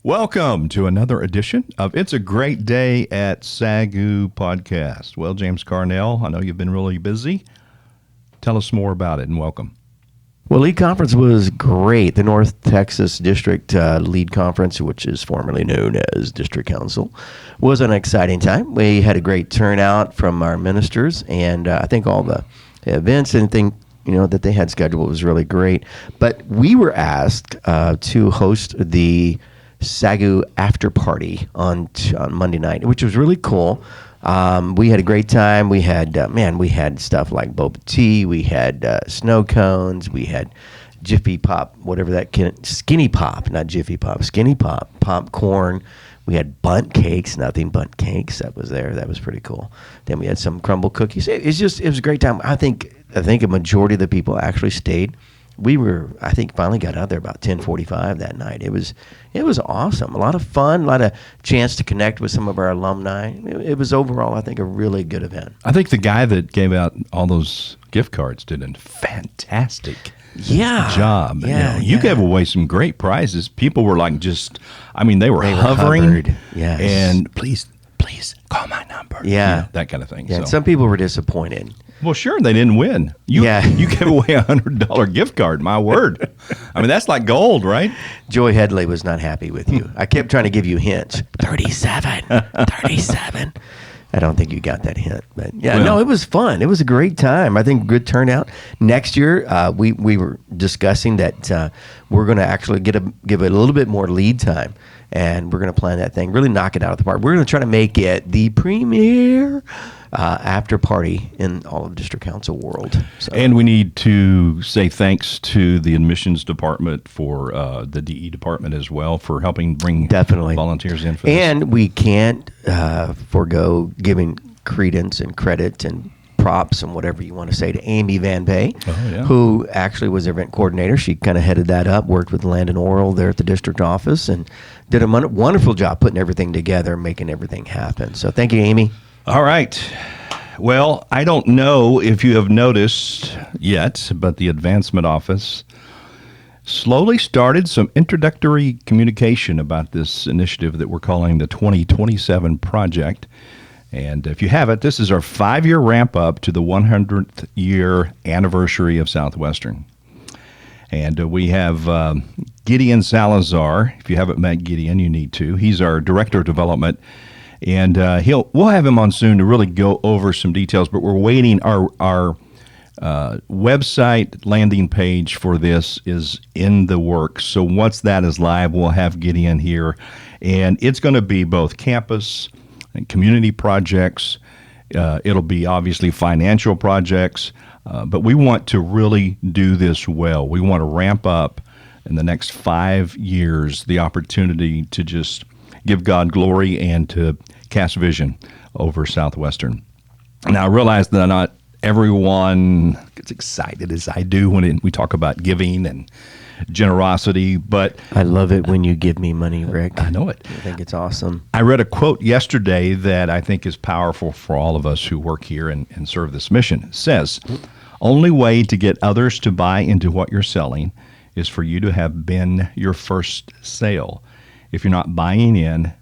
Welcome to another edition of It's a Great Day at Sagu podcast. Well, James Carnell, I know you've been really busy. Tell us more about it and welcome. Well, Lead Conference was great. The North Texas District Lead Conference, which is formerly known as District Council, was an exciting time. We had a great turnout from our ministers, and I think all the events and things that they had scheduled was really great. But we were asked to host the Sagu after party on Monday night, which was really cool. We had a great time. We had we had stuff like boba tea. We had snow cones. We had Jiffy Pop, whatever Skinny Pop, not Jiffy Pop, Skinny Pop, popcorn. We had bundt cakes, nothing but cakes. That was there. That was pretty cool. Then we had some crumble cookies. It was a great time. I think a majority of the people actually stayed. I think finally got out there about 10:45 that night. It was awesome. A lot of fun, a lot of chance to connect with some of our alumni. It was overall, I think, a really good event. I think the guy that gave out all those gift cards did a fantastic job. Yeah, you gave away some great prizes. People were like they were hovering. Yes. And please call my number. Yeah. That kind of thing. Yeah, so. Some people were disappointed. Well, sure, they didn't win. You gave away a $100 gift card, my word. That's like gold, right? Joy Headley was not happy with you. I kept trying to give you hints. 37. I don't think you got that hint. But it was fun. It was a great time. I think good turnout. Next year, we were discussing that we're going to actually give it a little bit more lead time. And we're going to plan that thing, really knock it out of the park. We're going to try to make it the premier after party in all of District Council world. So. And we need to say thanks to the admissions department for the DE department as well for helping bring volunteers in for this. And we can't forego giving credence and credit and props and whatever you want to say to Amy Van Bay, who actually was their event coordinator. She kind of headed that up, worked with Landon Oral there at the district office, and did a wonderful job putting everything together, making everything happen. So thank you, Amy. All right. Well, I don't know if you have noticed yet, but the advancement office slowly started some introductory communication about this initiative that we're calling the 2027 Project. And if you haven't, this is our 5-year ramp up to the 100th year anniversary of Southwestern. And we have Gideon Salazar. If you haven't met Gideon, you need to. He's our Director of Development. And we'll have him on soon to really go over some details, but we're waiting. Our website landing page for this is in the works. So once that is live, we'll have Gideon here. And it's going to be both campus and community projects. It'll be obviously financial projects, but we want to really do this well. We want to ramp up in the next 5 years the opportunity to just give God glory and to cast vision over Southwestern. Now, I realize that not everyone gets excited as I do when we talk about giving and generosity, but I love it when you give me money, Rick. I know it. I think it's awesome. I read a quote yesterday that I think is powerful for all of us who work here and serve this mission. It says, only way to get others to buy into what you're selling is for you to have been your first sale. If you're not buying in,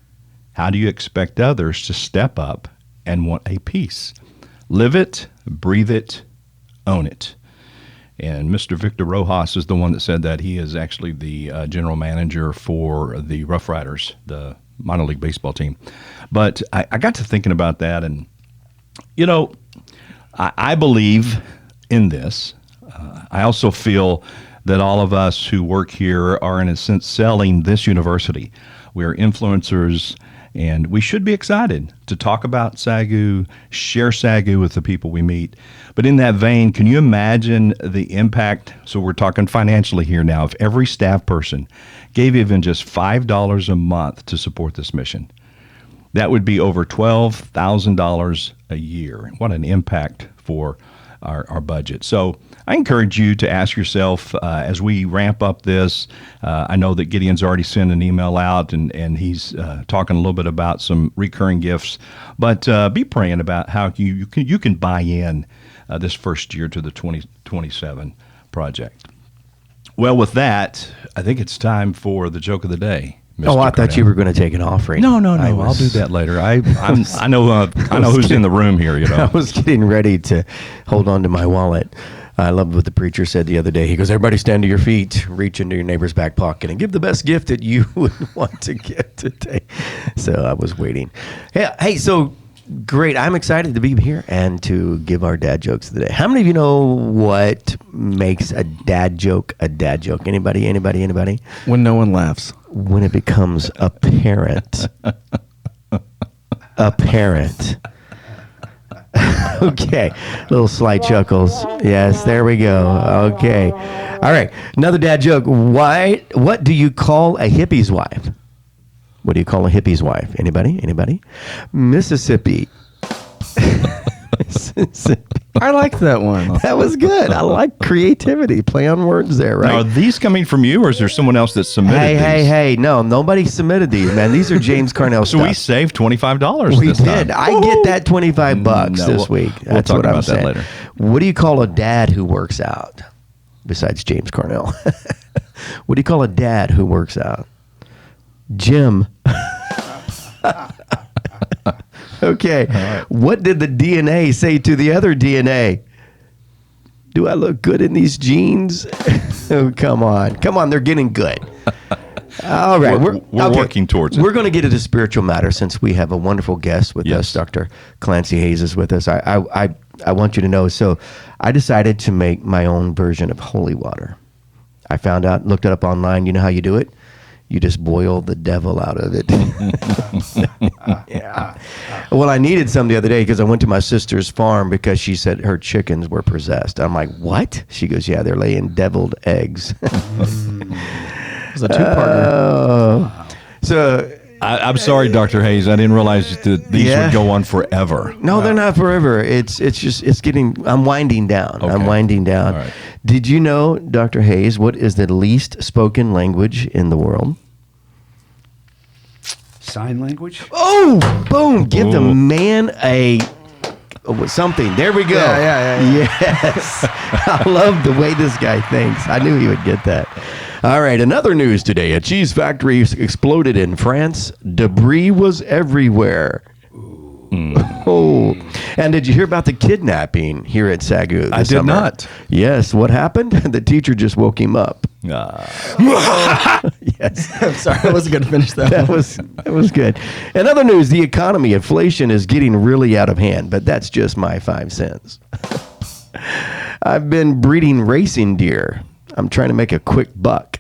how do you expect others to step up and want a piece? Live it, breathe it, own it. And Mr. Victor Rojas is the one that said that. He is actually the general manager for the Rough Riders, the minor league baseball team. But I got to thinking about that, and, I believe in this. I also feel that all of us who work here are, in a sense, selling this university. We are influencers, and we should be excited to talk about Sagu, share Sagu with the people we meet. But in that vein, can you imagine the impact? So we're talking financially here now. If every staff person gave even just $5 a month to support this mission, that would be over $12,000 a year. What an impact for our budget. So I encourage you to ask yourself as we ramp up this. I know that Gideon's already sent an email out, and he's talking a little bit about some recurring gifts. But be praying about how you can buy in this first year to the 2027 project. Well, with that, I think it's time for the joke of the day. Mr. Oh, I thought Carnell. you were going to take an offering. No. I'll do that later. I know who's in the room here. You I know. was getting ready to hold on to my wallet. I loved what the preacher said the other day. He goes, "Everybody stand to your feet, reach into your neighbor's back pocket, and give the best gift that you would want to give today." So I was waiting. Hey, so great. I'm excited to be here and to give our dad jokes today. How many of you know what makes a dad joke a dad joke? Anybody? When no one laughs. When it becomes apparent. Apparent. Okay, little slight chuckles. Yes, there we go. Okay, all right. Another dad joke. What do you call a hippie's wife? What do you call a hippie's wife? Anybody? Mississippi. Mississippi. I like that one. That was good. I like creativity. Play on words there, right? Now, are these coming from you, or is there someone else that submitted these? Hey! No, nobody submitted these, man. These are James Carnell So stuff. we saved $25. We this did. time. I get that $25 No, this week. we'll That's talk what I'm about that saying. later. What do you call a dad who works out? Besides James Carnell. What do you call a dad who works out? Jim. Okay. Right. What did the DNA say to the other DNA? Do I look good in these jeans? Oh, come on. They're getting good. All right. We're working towards it. We're going to get into spiritual matters since we have a wonderful guest with us. Dr. Clancy Hayes is with us. I want you to know. So I decided to make my own version of holy water. I found out, looked it up online. You know how you do it? You just boil the devil out of it. Yeah. Well, I needed some the other day because I went to my sister's farm because she said her chickens were possessed. I'm like, what? She goes, yeah, they're laying deviled eggs. It's a two-partner. So I'm sorry, Dr. Hayes. I didn't realize that these would go on forever. No, they're not forever. It's getting. I'm winding down. Okay. I'm winding down. All right. Did you know, Dr. Hayes, what is the least spoken language in the world? Sign language? Oh, boom! Give the man a something. There we go. Yeah. Yes. I love the way this guy thinks. I knew he would get that. All right, another news today. A cheese factory exploded in France. Debris was everywhere. Oh, and did you hear about the kidnapping here at Sagu this did summer? not. Yes, what happened? The teacher just woke him up. Yes. I'm sorry, I wasn't going to finish that. That was good. In other news, the economy, inflation is getting really out of hand, but that's just my 5 cents. I've been breeding racing deer. I'm trying to make a quick buck.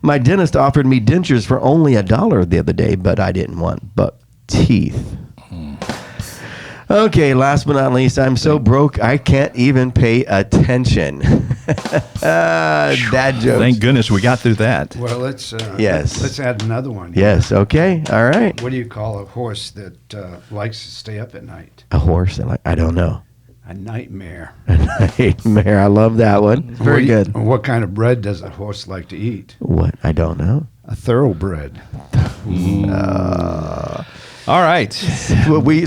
My dentist offered me dentures for only $1 the other day, but I didn't want buck teeth. Okay, last but not least, I'm so broke I can't even pay attention. Dad jokes. Thank goodness we got through that. Well, let's Yes. let's add another one. Yes, okay, all right. What do you call a horse that likes to stay up at night? A horse, I don't know. A nightmare. A nightmare, I love that one. Very good. What kind of bread does a horse like to eat? What? I don't know. A thoroughbred. All right. What we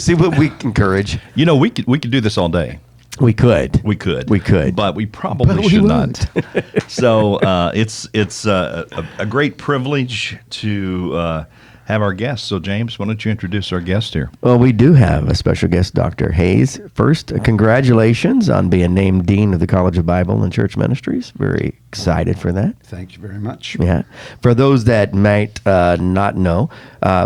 encourage. You know, we could do this all day. We could. We could. But we probably But we should won't. not. So it's a great privilege to have our guest. So, James, why don't you introduce our guest here? Well, we do have a special guest, Dr. Hayes. First, congratulations on being named Dean of the College of Bible and Church Ministries. Very excited for that. Thank you very much. Yeah. For those that might not know,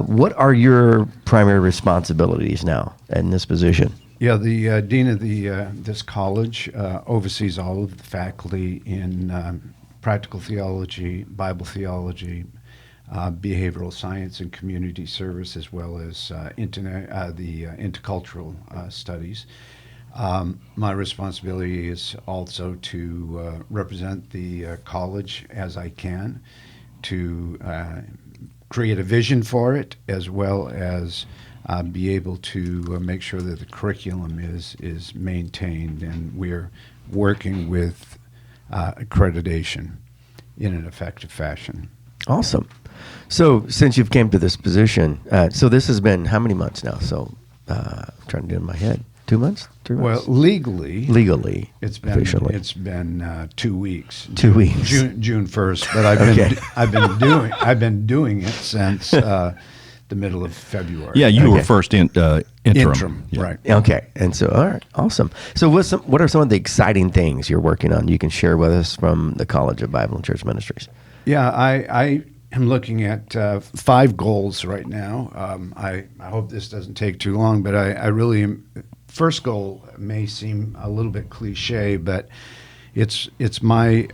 what are your primary responsibilities now in this position? Yeah, the dean of this college oversees all of the faculty in practical theology, Bible theology, behavioral science and community service, as well as the intercultural studies. My responsibility is also to represent the college as I can, to create a vision for it, as well as be able to make sure that the curriculum is maintained, and we're working with accreditation in an effective fashion. Awesome. So since you've came to this position, so this has been how many months now? So I'm trying to do it in my head. 2 months? 3 Well, months? legally, Officially. it's been 2 weeks. 2 weeks. June 1st, but I've been doing it since the middle of February. Yeah, you were Okay. first interim. Yeah. Right. Okay, and so all right, awesome. So what are some of the exciting things you're working on? You can share with us from the College of Bible and Church Ministries. Yeah, I am looking at 5 goals right now. I hope this doesn't take too long, but I really am. First goal may seem a little bit cliche, but it's my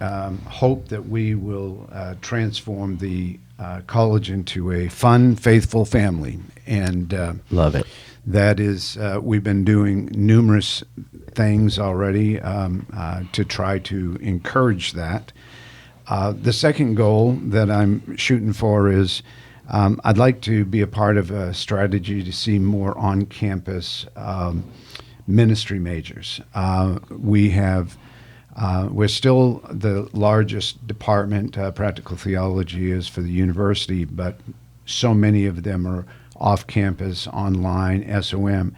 hope that we will transform the college into a fun, faithful family, and Love it. that is, we've been doing numerous things already to try to encourage that. The second goal that I'm shooting for is I'd like to be a part of a strategy to see more on-campus ministry majors. We're still the largest department, practical theology is for the university, but so many of them are off campus, online, SOM.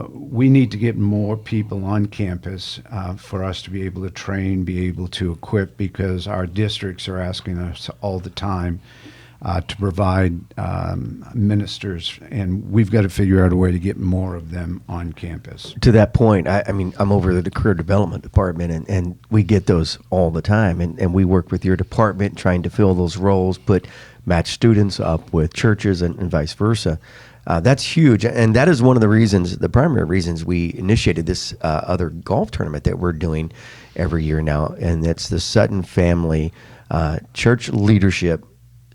We need to get more people on campus for us to be able to train, be able to equip, because our districts are asking us all the time to provide ministers, and we've got to figure out a way to get more of them on campus. To that point, I mean, I'm over the career development department, and we get those all the time, and we work with your department trying to fill those roles, match students up with churches and vice versa. That's huge, and that is one of the primary reasons we initiated this other golf tournament that we're doing every year now, and that's the Sutton Family Church Leadership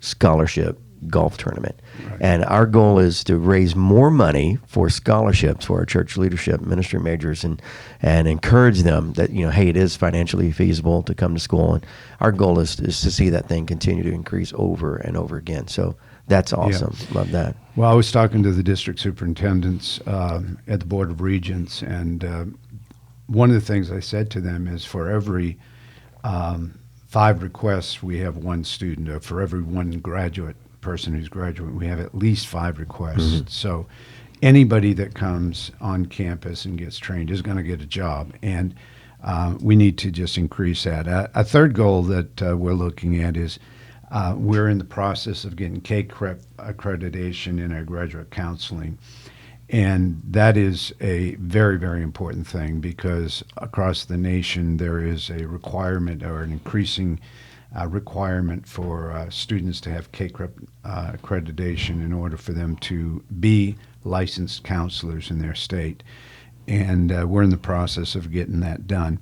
Scholarship Golf Tournament. Right. And our goal is to raise more money for scholarships for our church leadership ministry majors, and encourage them that, hey, it is financially feasible to come to school. And our goal is to see that thing continue to increase over and over again. So that's awesome. Yeah. Love that. Well, I was talking to the district superintendents at the Board of Regents, and one of the things I said to them is for every 5 requests, we have 1 student. Or for every 1 person who's graduating, we have at least 5 requests. Mm-hmm. So anybody that comes on campus and gets trained is going to get a job, and we need to just increase that. A third goal that we're looking at is we're in the process of getting K-CREP accreditation in our graduate counseling. And that is a very, very important thing, because across the nation there is a requirement, or an increasing requirement for students to have K-CREP accreditation in order for them to be licensed counselors in their state. And we're in the process of getting that done.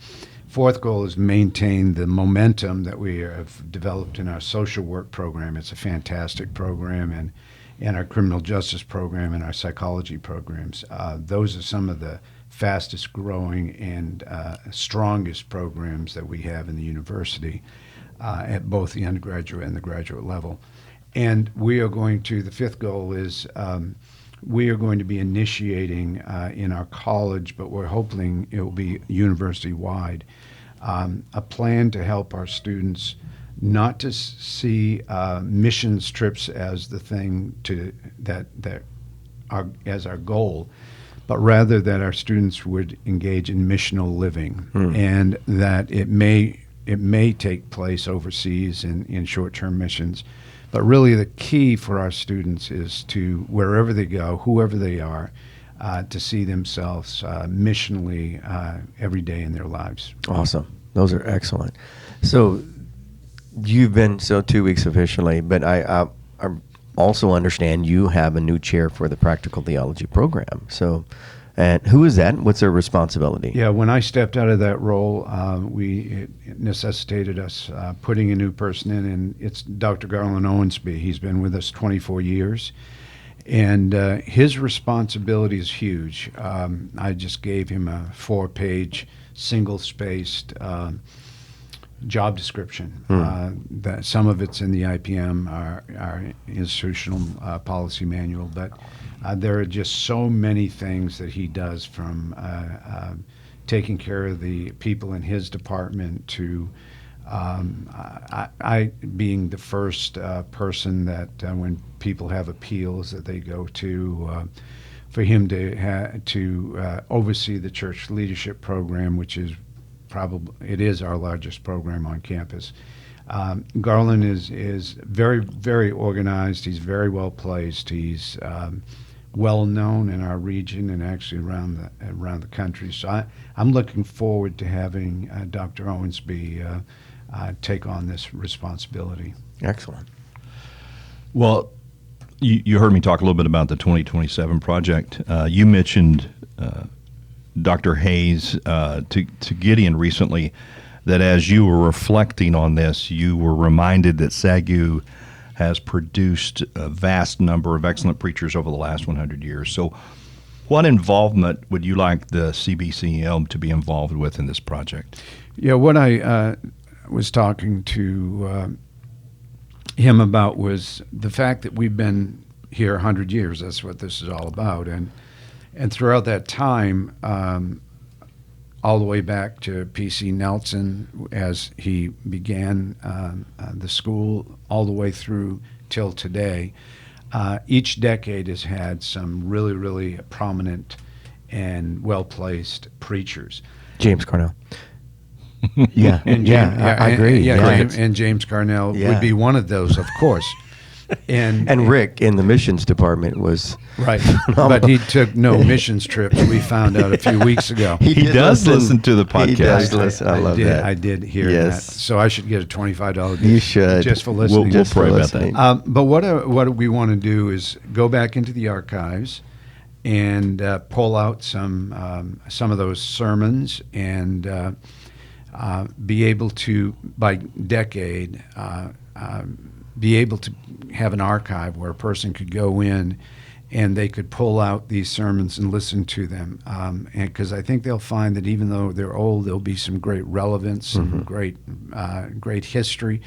Fourth goal is maintain the momentum that we have developed in our social work program. It's a fantastic program, and our criminal justice program and our psychology programs. Those are some of the fastest growing and strongest programs that we have in the university at both the undergraduate and the graduate level. And the fifth goal is we are going to be initiating in our college, but we're hoping it will be university-wide, a plan to help our students not to see missions trips as the thing as our goal, but rather that our students would engage in missional living, and that it may take place overseas in short-term missions. But really the key for our students is to, wherever they go, whoever they are, to see themselves missionally every day in their lives. Awesome. Those are excellent. So you've been 2 weeks officially, but I also understand you have a new chair for the practical theology program. So, and who is that? What's their responsibility? Yeah, when I stepped out of that role, it necessitated us putting a new person in, and it's Dr. Garland Owensby. He's been with us 24 years, and his responsibility is huge. I just gave him a 4-page, single-spaced job description. That some of it's in the IPM, our institutional policy manual, but there are just so many things that he does, from taking care of the people in his department to I being the first person that when people have appeals that they go to. for him to oversee the church leadership program, which is it is our largest program on campus. Garland is very, very organized. He's very well placed. He's well known in our region and actually around the country. So I'm looking forward to having Dr. Owensby take on this responsibility. Excellent. Well, you heard me talk a little bit about the 2027 project. You mentioned Dr. Hayes to Gideon recently that as you were reflecting on this, you were reminded that Sagu has produced a vast number of excellent preachers over the last 100 years. So what involvement would you like the CBCM to be involved with in this project? Yeah, what I was talking to him about was the fact that we've been here 100 years. That's what this is all about. And throughout that time, all the way back to P.C. Nelson as he began the school, all the way through till today, each decade has had some really, really prominent and well-placed preachers. James Carnell. Yeah, I agree. Yeah, and James Carnell would be one of those, of course. And Rick in the missions department was right, but he took no missions trips. We found out a few weeks ago. He does listen to the podcast. He does listen. I love that. I did hear that. So I should get a $25 gift. You should Just for listening. We'll pray about that. But what we want to do is go back into the archives and pull out some of those sermons and be able to, by decade, be able to have an archive where a person could go in and they could pull out these sermons and listen to them. And because I think they'll find that even though they're old, there'll be some great relevance, some great history,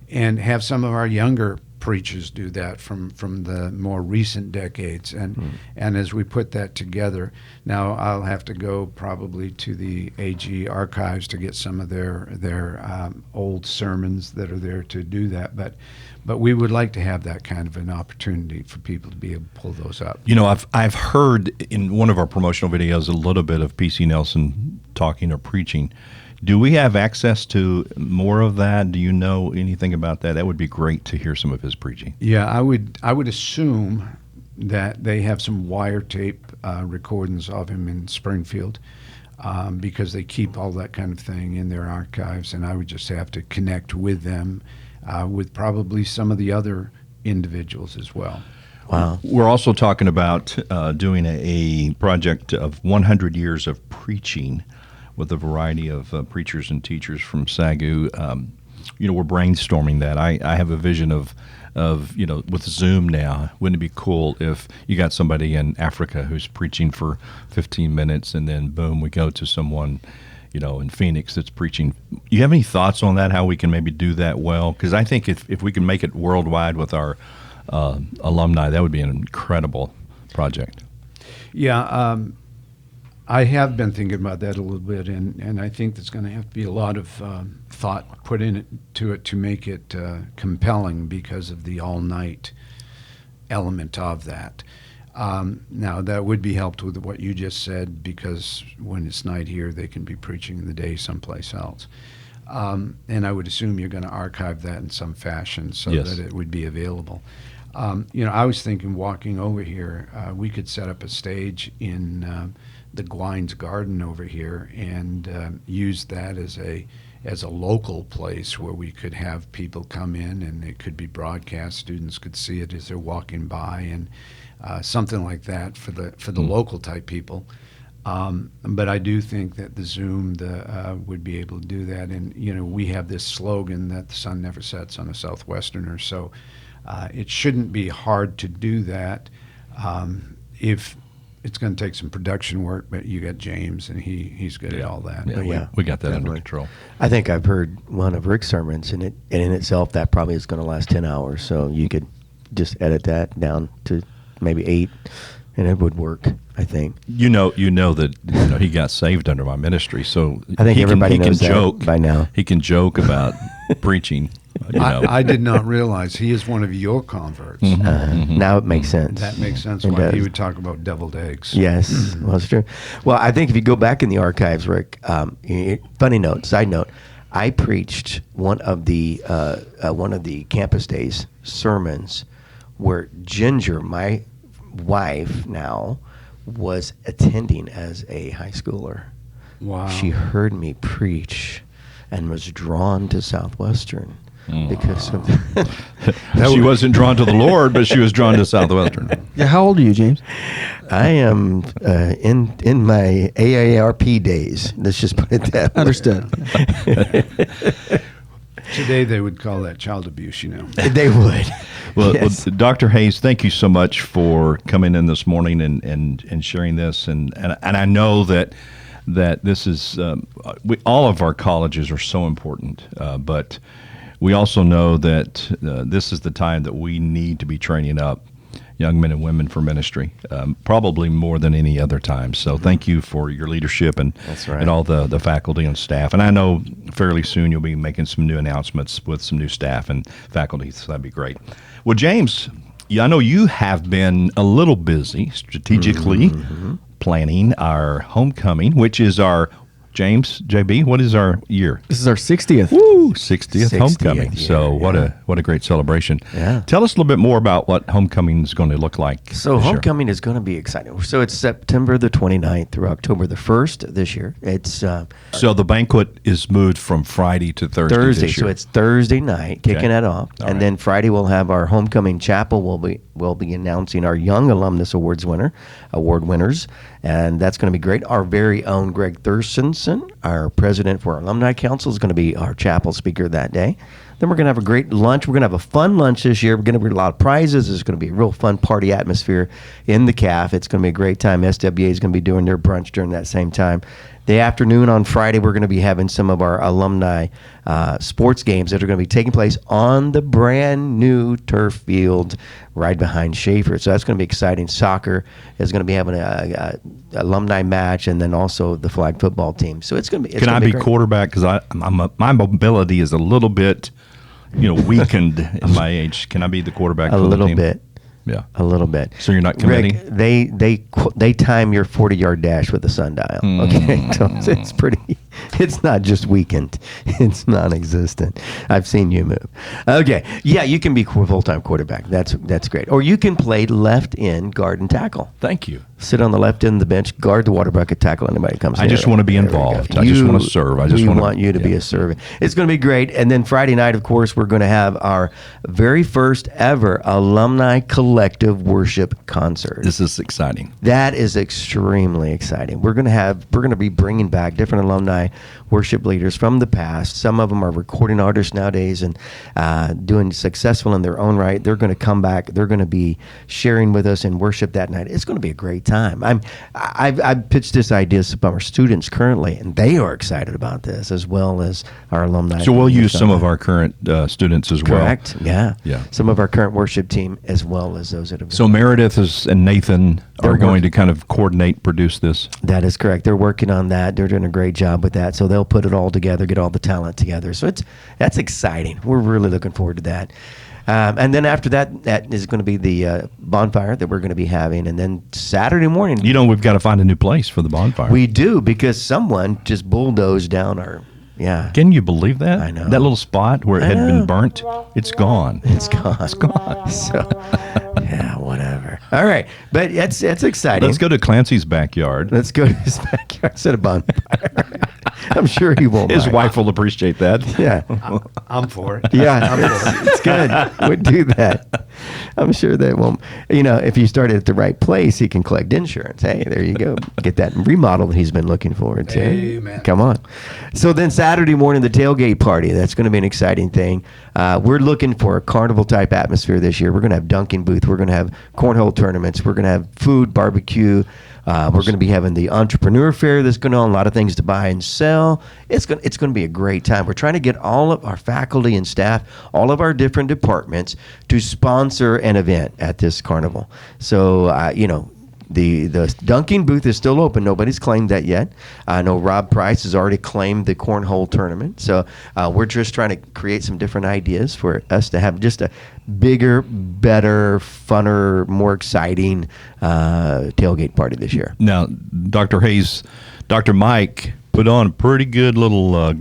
and have some of our younger preachers do that from the more recent decades. And as we put that together, now I'll have to go probably to the AG archives to get some of their old sermons that are there to do that. But we would like to have that kind of an opportunity for people to be able to pull those up. You know, I've heard in one of our promotional videos a little bit of P.C. Nelson talking or preaching. Do we have access to more of that? Do you know anything about that? That would be great to hear some of his preaching. Yeah, I would assume that they have some wiretape recordings of him in Springfield because they keep all that kind of thing in their archives, and I would just have to connect with them, with probably some of the other individuals as well. Wow. We're also talking about doing a project of 100 years of preaching with a variety of preachers and teachers from Sagu. We're brainstorming that. I have a vision of with Zoom now, wouldn't it be cool if you got somebody in Africa who's preaching for 15 minutes and then boom, we go to someone, in Phoenix that's preaching. You have any thoughts on that, how we can maybe do that well? Because I think if we can make it worldwide with our alumni, that would be an incredible project. Yeah, I have been thinking about that a little bit, and I think there's going to have to be a lot of thought put into it to make it compelling because of the all-night element of that. Now, that would be helped with what you just said, because when it's night here, they can be preaching in the day someplace else. And I would assume you're going to archive that in some fashion so that it would be available. I was thinking walking over here, we could set up a stage in the Gwines Garden over here and use that as a local place where we could have people come in and it could be broadcast. Students could see it as they're walking by, and something like that for the local type people. But I do think that the Zoom would be able to do that. And we have this slogan that the sun never sets on a Southwesterner, so it shouldn't be hard to do that. If it's going to take some production work, but you got James, and he's good at all that. Yeah, we got that under control. I think I've heard one of Rick's sermons, and in itself, that probably is going to last 10 hours. So you could just edit that down to maybe 8, and it would work, I think. You know that he got saved under my ministry, so I think everybody knows that by now. He can joke about preaching. I did not realize he is one of your converts. Now it makes sense. That makes sense It why does. he would talk about deviled eggs. Yes, well, it's true. Well, I think if you go back in the archives, Rick, funny note, side note, I preached one of the campus days sermons where Ginger, my wife now, was attending as a high schooler. Wow. She heard me preach and was drawn to Southwestern because of She wasn't drawn to the Lord, but she was drawn to Southwestern. Yeah, how old are you, James? I am in my AARP days. Let's just put it that way. Understood. Today they would call that child abuse, They would. Well, Yes. Dr. Hayes, thank you so much for coming in this morning and sharing this. And I know that this is all of our colleges are so important, but we also know that this is the time that we need to be training up young men and women for ministry, probably more than any other time. So thank you for your leadership and That's right. and all the faculty and staff. And I know fairly soon you'll be making some new announcements with some new staff and faculty, so that'd be great. Well, James, I know you have been a little busy strategically planning our homecoming, which is our, James, JB, what is our year? This is our 60th. Woo, 60th 60th homecoming. year, So what yeah. a great celebration. Yeah. Tell us a little bit more about what homecoming is going to look like. So this year. homecoming is going to be exciting. So it's September the 29th through October the 1st this year. It's So the banquet is moved from Friday to Thursday. Thursday, this year. so it's Thursday night, kicking Okay. it off, All and right. then Friday we'll have our homecoming chapel. We'll be announcing our Young Alumnus Award winners, and that's going to be great. Our very own Greg Thurstonson, our president for our Alumni Council, is going to be our chapel speaker that day. Then we're going to have a great lunch. We're going to have a fun lunch this year. We're going to get a lot of prizes. There's going to be a real fun party atmosphere in the CAF. It's going to be a great time. SWA is going to be doing their brunch during that same time. The afternoon on Friday, we're going to be having some of our alumni sports games that are going to be taking place on the brand new turf field right behind Schaefer. So that's going to be exciting. Soccer is going to be having a alumni match, and then also the flag football team. So it's going to be. Can I be quarterback? Because my mobility is a little bit, weakened in my age. Can I be the quarterback? A for the little team? bit. Yeah. A little bit. So you're not committing? Rick, they time your 40-yard dash with a sundial. Okay, so it's pretty. It's not just weakened. It's non-existent. I've seen you move. Okay, yeah, you can be full-time quarterback. That's great. Or you can play left end guard and tackle. Thank you. Sit on the left end of the bench, guard the water bucket, tackle anybody who comes. I just near. want to be There we go. involved. I just want to serve. We want you to be a servant. It's going to be great. And then Friday night, of course, we're going to have our very first ever alumni collective worship concert. This is exciting. That is extremely exciting. We're going to be bringing back different alumni worship leaders from the past. Some of them are recording artists nowadays and doing successful in their own right. They're going to come back. They're going to be sharing with us in worship that night. It's going to be a great time. I've pitched this idea to some of our students currently, and they are excited about this as well as our alumni. So we'll use some of our current students as well. Correct. Yeah. Yeah. Some of our current worship team as well as those that have. So Meredith and Nathan They're are going working- to kind of coordinate, produce this. That is correct. They're working on that. They're doing a great job with that. So they'll put it all together, get all the talent together. So that's exciting. We're really looking forward to that. And then after that is going to be the bonfire that we're going to be having. And then Saturday morning, We've got to find a new place for the bonfire. we do, because someone just bulldozed down our, yeah. Can you believe that? I know. That little spot where it I had know. been burnt, it's gone. It's gone. It's gone. So, yeah, whatever. All right. But that's exciting. Let's go to Clancy's backyard. Let's go to his backyard, set a bonfire. I'm sure he won't His mind. wife will appreciate that. Yeah. I'm for it. Yeah, it's good. We'd do that. I'm sure that won't. If you started at the right place, he can collect insurance. Hey, there you go. Get that remodel that he's been looking forward to. Amen. Come on. So then Saturday morning, the tailgate party. That's going to be an exciting thing. We're looking for a carnival type atmosphere this year. We're going to have Dunkin' booth. We're going to have cornhole tournaments. We're going to have food, barbecue. We're going to be having the entrepreneur fair that's going on, a lot of things to buy and sell. It's going to be a great time. We're trying to get all of our faculty and staff, all of our different departments to sponsor an event at this carnival. So, The dunking booth is still open. Nobody's claimed that yet. I know Rob Price has already claimed the cornhole tournament. So we're just trying to create some different ideas for us to have just a bigger, better, funner, more exciting tailgate party this year. Now, Dr. Hayes, Dr. Mike put on a pretty good little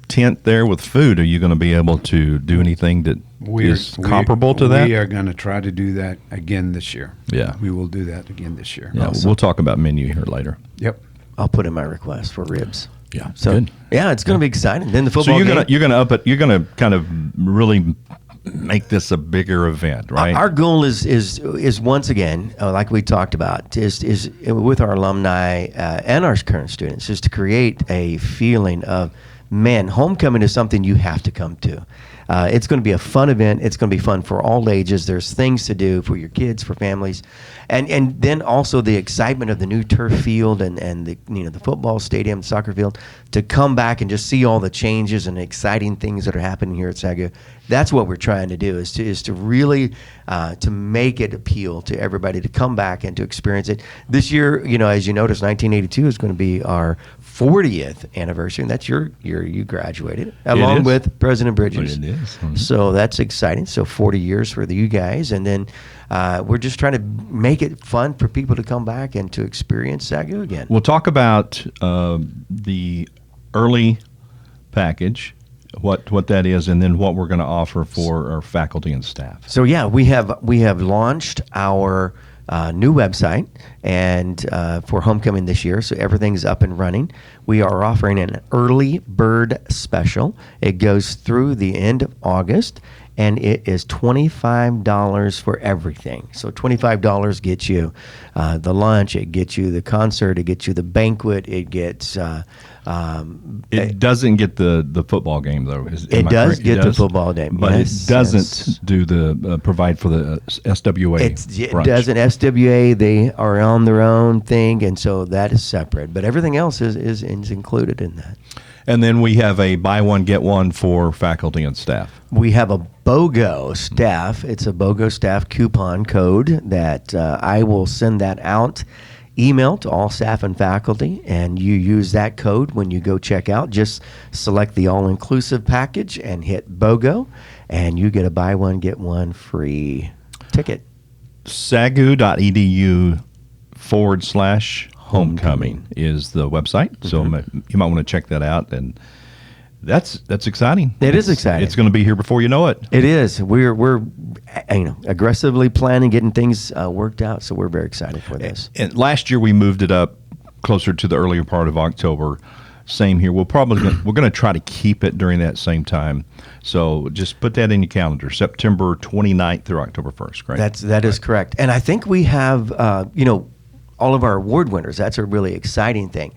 tent there with food. Are you going to be able to do anything that is comparable to that? We are going to try to do that again this year. Yeah. We will do that again this year. Yeah, we'll talk about menu here later. Yep. I'll put in my request for ribs. Yeah, So good. yeah, it's going to be exciting. Then the football. So game. you're gonna up it. You're gonna kind of really make this a bigger event, right? Our goal is once again, like we talked about, is with our alumni and our current students, is to create a feeling of, man, homecoming is something you have to come to. It's going to be a fun event. It's going to be fun for all ages. There's things to do for your kids, for families, and then also the excitement of the new turf field and the the football stadium, soccer field, to come back and just see all the changes and exciting things that are happening here at Sagu. That's what we're trying to do, is to really to make it appeal to everybody to come back and to experience it. This year, as you notice, 1982 is going to be our 40th anniversary, and that's your year you graduated, along with President Bridges. It is. So that's exciting. So 40 years for you guys, and then we're just trying to make it fun for people to come back and to experience Sagu again. We'll talk about the early package, what that is, and then what we're going to offer for our faculty and staff. So yeah, we have launched our new website and for homecoming this year, so everything's up and running. We are offering an early bird special. It goes through the end of August, and it is $25 for everything. So $25 gets you the lunch, it gets you the concert, it gets you the banquet, it gets It doesn't get the football game, though. It does get the football game, but yes, it doesn't yes. do the provide for the SWA. It brunch. doesn't. SWA, they are on their own thing, and so that is separate. But everything else is included in that. And then we have a buy one get one for faculty and staff. We have a BOGO staff. It's a BOGO staff coupon code that I will send that out. Email to all staff and faculty, and you use that code when you go check out. Just select the all-inclusive package and hit BOGO, and you get a buy one, get one free ticket. sagu.edu/homecoming is the website, so you might want to check that out, and that's exciting. It is exciting. It's going to be here before you know it. It is. We're aggressively planning, getting things worked out, so we're very excited for this. And last year we moved it up closer to the earlier part of October. Same here. We're going to try to keep it during that same time. So just put that in your calendar. September 29th through October 1st. Right. That is correct. And I think we have all of our award winners. That's a really exciting thing.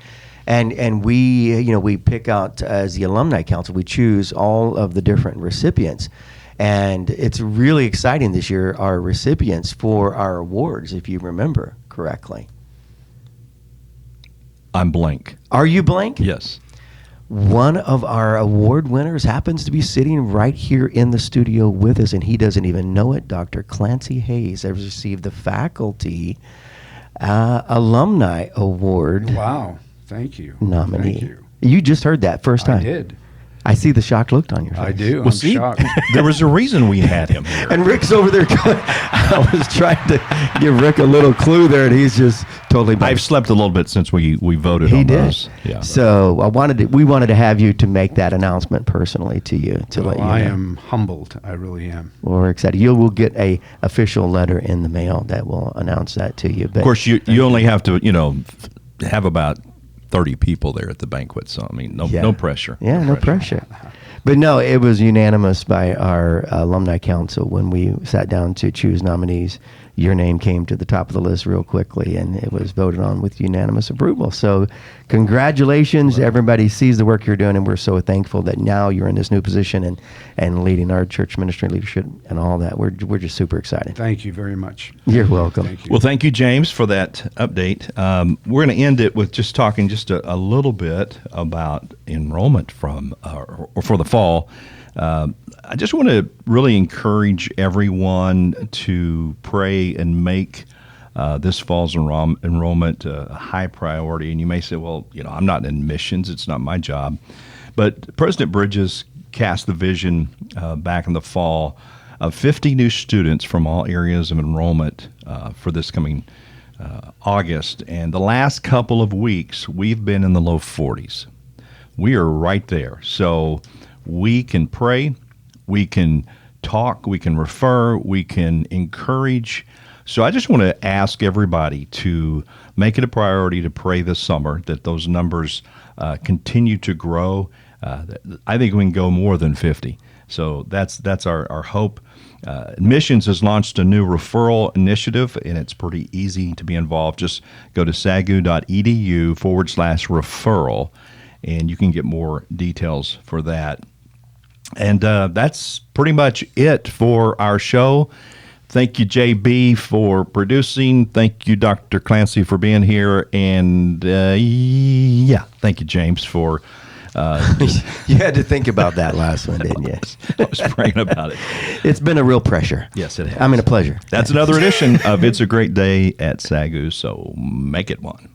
And we pick out, as the Alumni Council, we choose all of the different recipients. And it's really exciting this year, our recipients for our awards, if you remember correctly. I'm blank. Are you blank? Yes. One of our award winners happens to be sitting right here in the studio with us, and he doesn't even know it. Dr. Clancy Hayes has received the Faculty Alumni Award. Wow. Thank you. Nominee. Thank you. You just heard that first time. I did. I see the shocked look on your face. I do. Well, I'm see, shocked. there was a reason we had him here. And Rick's over there going, I was trying to give Rick a little clue there, and he's just totally blank. I've slept a little bit since we voted He on did. those. Yeah. So we wanted to have you to make that announcement personally to you, to let you know. I am humbled. I really am. Well, we're excited. You will get a official letter in the mail that will announce that to you. But Of course, you only have to, have about 30 people there at the banquet. So, I mean, no pressure. Yeah, no pressure. But no, it was unanimous by our alumni council when we sat down to choose nominees. Your name came to the top of the list real quickly, and it was voted on with unanimous approval. So congratulations. Everybody sees the work you're doing, and we're so thankful that now you're in this new position and leading our church ministry leadership and all that. We're just super excited. Thank you very much. You're welcome. Thank you. Well, thank you, James, for that update. We're going to end it with just talking just a little bit about enrollment or for the fall. I just want to really encourage everyone to pray and make this fall's enrollment a high priority. And you may say, well, I'm not in missions. It's not my job. But President Bridges cast the vision back in the fall of 50 new students from all areas of enrollment for this coming August. And the last couple of weeks, we've been in the low 40s. We are right there. So we can pray, we can talk, we can refer, we can encourage. So I just want to ask everybody to make it a priority to pray this summer that those numbers continue to grow. I think we can go more than 50. So that's our hope. Admissions has launched a new referral initiative, and it's pretty easy to be involved. Just go to sagu.edu/referral, and you can get more details for that. And that's pretty much it for our show. Thank you, JB, for producing. Thank you, Dr. Clancy, for being here. And thank you, James, for... You had to think about that last one, didn't you? I was praying about it. It's been a real pressure. Yes, it has. I mean, a pleasure. That's another edition of It's a Great Day at Sagu, so make it one.